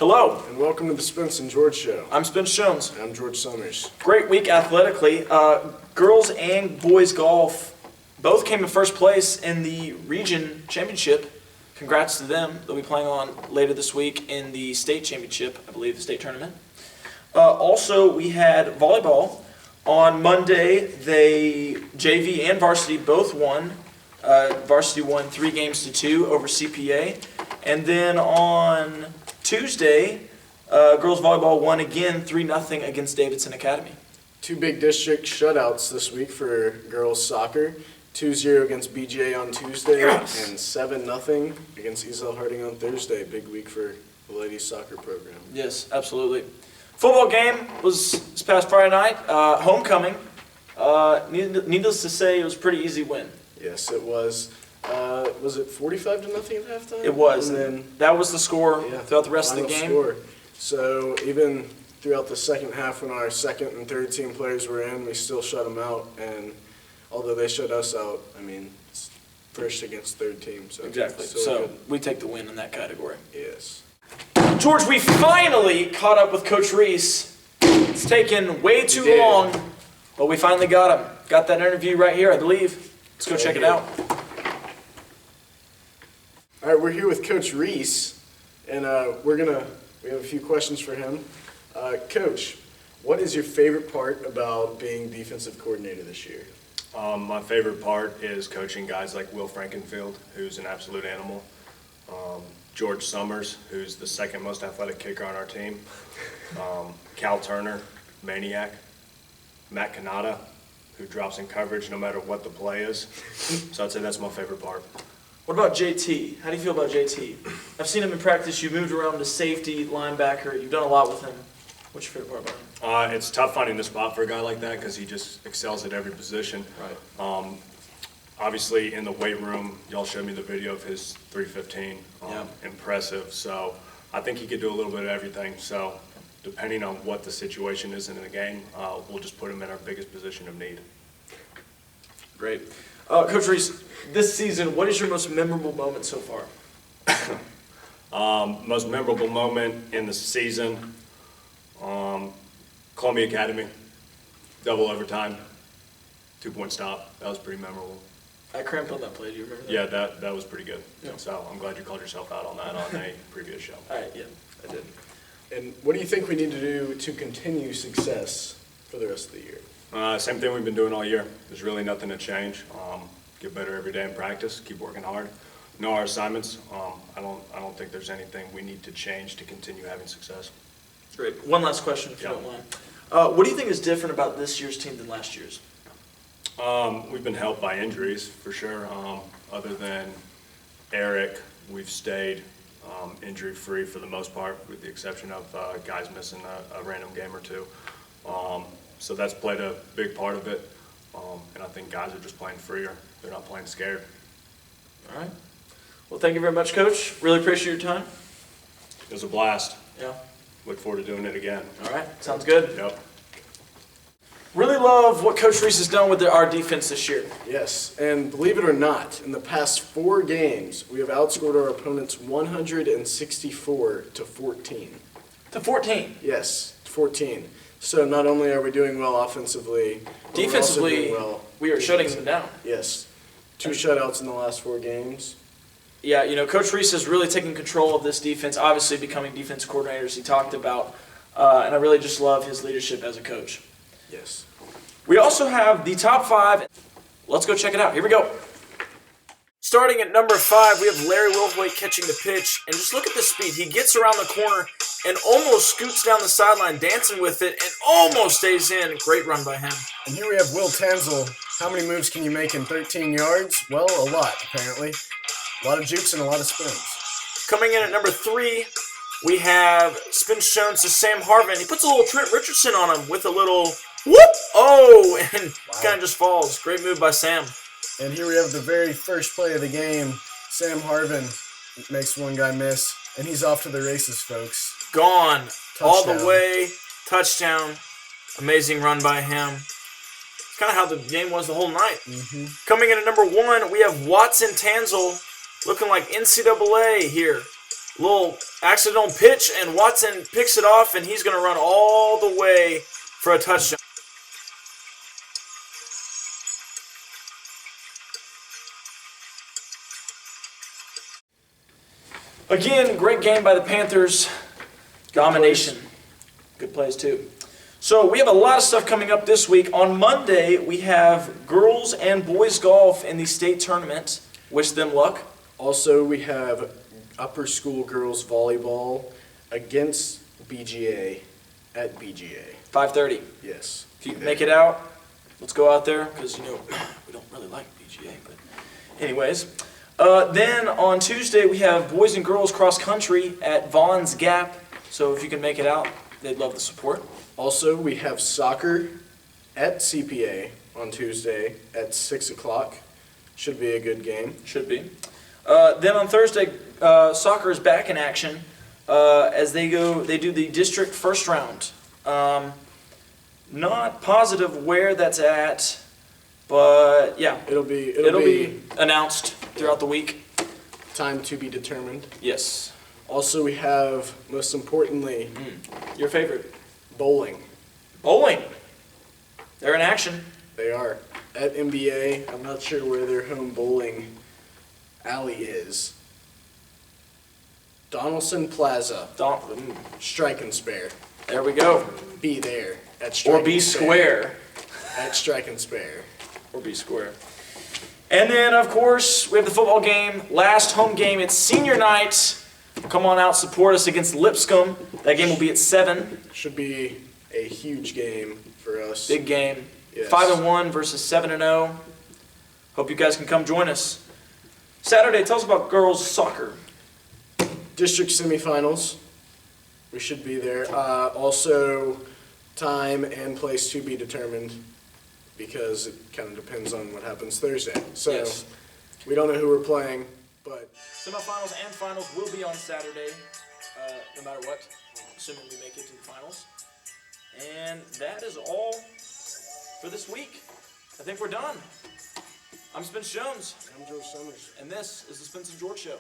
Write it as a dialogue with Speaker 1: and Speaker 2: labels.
Speaker 1: Hello.
Speaker 2: And welcome to the Spence and George Show.
Speaker 1: I'm Spence Jones.
Speaker 2: And I'm George Summers.
Speaker 1: Great week athletically. Girls and boys golf both came in first place in the region championship. Congrats to them. They'll be playing on later this week in the state championship, I believe, the state tournament. Also, we had volleyball. On Monday, they JV and varsity both won. Varsity won 3-2 over CPA. And then on Tuesday, girls volleyball won again 3-0 against Davidson Academy.
Speaker 2: Two big district shutouts this week for girls soccer. 2-0 against BJ on Tuesday and 7-0 against Easel Harding on Thursday. Big week for the ladies soccer program.
Speaker 1: Yes, absolutely. Football game was this past Friday night. Homecoming. Needless to say, it was a pretty easy win.
Speaker 2: Yes, it was. Was it 45-0 at halftime?
Speaker 1: It was.
Speaker 2: And then
Speaker 1: that was the score throughout the rest of the game.
Speaker 2: Score. So even throughout the second half when our second and third team players were in, we still shut them out. And although they shut us out, I mean, it's first against third team. So
Speaker 1: exactly. So we take the win in that category.
Speaker 2: Yes.
Speaker 1: George, we finally caught up with Coach Reese. It's taken way too long, but we finally got him. Got that interview right here, I believe. Let's go check it out.
Speaker 2: All right, we're here with Coach Reese, and we have a few questions for him. Coach, what is your favorite part about being defensive coordinator this year?
Speaker 3: My favorite part is coaching guys like Will Frankenfield, who's an absolute animal. George Summers, who's the second most athletic kicker on our team. Cal Turner, maniac. Matt Canada, who drops in coverage no matter what the play is. So I'd say that's my favorite part.
Speaker 1: What about JT? How do you feel about JT? I've seen him in practice. You moved around to safety, linebacker. You've done a lot with him. What's your favorite part about him?
Speaker 3: It's tough finding the spot for a guy like that because he just excels at every position.
Speaker 1: Right.
Speaker 3: Obviously, in the weight room, y'all showed me the video of his 315. Impressive. So I think he could do a little bit of everything. So depending on what the situation is in the game, we'll just put him in our biggest position of need.
Speaker 1: Great. Coach Reese, this season, what is your most memorable moment so far?
Speaker 3: Most memorable moment in the season, Columbia Academy, double overtime, 2-point stop. That was pretty memorable.
Speaker 1: I cramped on that play. Do you remember that?
Speaker 3: Yeah, that was pretty good. Yeah. So I'm glad you called yourself out on that on a previous show.
Speaker 1: All right, yeah, I did.
Speaker 2: And what do you think we need to do to continue success for the rest of the year?
Speaker 3: Same thing we've been doing all year. There's really nothing to change. Get better every day in practice. Keep working hard. Know our assignments. I don't think there's anything we need to change to continue having success.
Speaker 1: Great. One last question, if you don't mind. What do you think is different about this year's team than last year's?
Speaker 3: We've been helped by injuries for sure. Other than Eric, we've stayed injury-free for the most part, with the exception of guys missing a random game or two. So that's played a big part of it, and I think guys are just playing freer. They're not playing scared.
Speaker 1: All right. Well, thank you very much, Coach. Really appreciate your time.
Speaker 3: It was a blast.
Speaker 1: Yeah.
Speaker 3: Look forward to doing it again.
Speaker 1: All right. Sounds good.
Speaker 3: Yep.
Speaker 1: Really love what Coach Reese has done with our defense this year.
Speaker 2: Yes, and believe it or not, in the past 4 games, we have outscored our opponents 164 to 14.
Speaker 1: To 14?
Speaker 2: Yes, 14. So not only are we doing well offensively,
Speaker 1: defensively, we are shutting them down.
Speaker 2: Yes, 2 shutouts in the last 4 games.
Speaker 1: Yeah, Coach Reese has really taken control of this defense, obviously becoming defense coordinator, as he talked about, and I really just love his leadership as a coach.
Speaker 2: Yes.
Speaker 1: We also have the top 5. Let's go check it out. Here we go. Starting at number 5, we have Larry Wilthwaite catching the pitch, and just look at the speed. He gets around the corner and almost scoots down the sideline, dancing with it, and almost stays in. Great run by him.
Speaker 2: And here we have Will Tanzel. How many moves can you make in 13 yards? Well, a lot, apparently. A lot of jukes and a lot of spins.
Speaker 1: Coming in at number 3, we have Spence Jones to Sam Harvin. He puts a little Trent Richardson on him with a little whoop! Oh, and kind of just falls. Great move by Sam.
Speaker 2: And here we have the very first play of the game. Sam Harvin makes one guy miss, and he's off to the races, folks.
Speaker 1: Gone.
Speaker 2: Touchdown.
Speaker 1: All the way. Touchdown. Amazing run by him. It's kind of how the game was the whole night.
Speaker 2: Mm-hmm.
Speaker 1: Coming in at number 1, we have Watson Tanzel looking like NCAA here. Little accidental pitch, and Watson picks it off, and he's going to run all the way for a touchdown. Again, great game by the Panthers. Domination. Good plays, too. So we have a lot of stuff coming up this week. On Monday, we have girls and boys golf in the state tournament. Wish them luck.
Speaker 2: Also, we have upper school girls volleyball against BGA at BGA.
Speaker 1: 5:30.
Speaker 2: Yes.
Speaker 1: If you can make it out, let's go out there, because, we don't really like BGA. But anyways. Then on Tuesday, we have boys and girls cross country at Vaughn's Gap. So if you can make it out, they'd love the support.
Speaker 2: Also, we have soccer at CPA on Tuesday at 6 o'clock. Should be a good game.
Speaker 1: Should be. Then on Thursday, soccer is back in action as they do the district first round. Not positive where that's at, but yeah,
Speaker 2: It'll be
Speaker 1: announced throughout the week.
Speaker 2: time to be determined.
Speaker 1: Yes.
Speaker 2: Also, we have, most importantly,
Speaker 1: Your favorite?
Speaker 2: bowling.
Speaker 1: Bowling. They're in action.
Speaker 2: They are at MBA. I'm not sure where their home bowling alley is. Donaldson Plaza, Strike and Spare.
Speaker 1: There we go.
Speaker 2: Be there at Strike
Speaker 1: Or be
Speaker 2: and Spare.
Speaker 1: square.
Speaker 2: At Strike and Spare.
Speaker 1: Or be square. And then, of course, we have the football game. Last home game. It's senior night. Come on out, support us against Lipscomb. That game will be at 7.
Speaker 2: Should be a huge game for us.
Speaker 1: Big game.
Speaker 2: Yes.
Speaker 1: 5-1 versus 7-0. Hope you guys can come join us. Saturday, tell us about girls soccer.
Speaker 2: District semifinals. We should be there. Also, time and place to be determined because it kind of depends on what happens Thursday. So
Speaker 1: Yes.
Speaker 2: we don't know who we're playing, but
Speaker 1: Semifinals and finals will be on Saturday, no matter what, assuming we make it to the finals. And that is all for this week. I think we're done. I'm Spence Jones,
Speaker 2: I'm George Summers.
Speaker 1: and this is the Spence and George Show.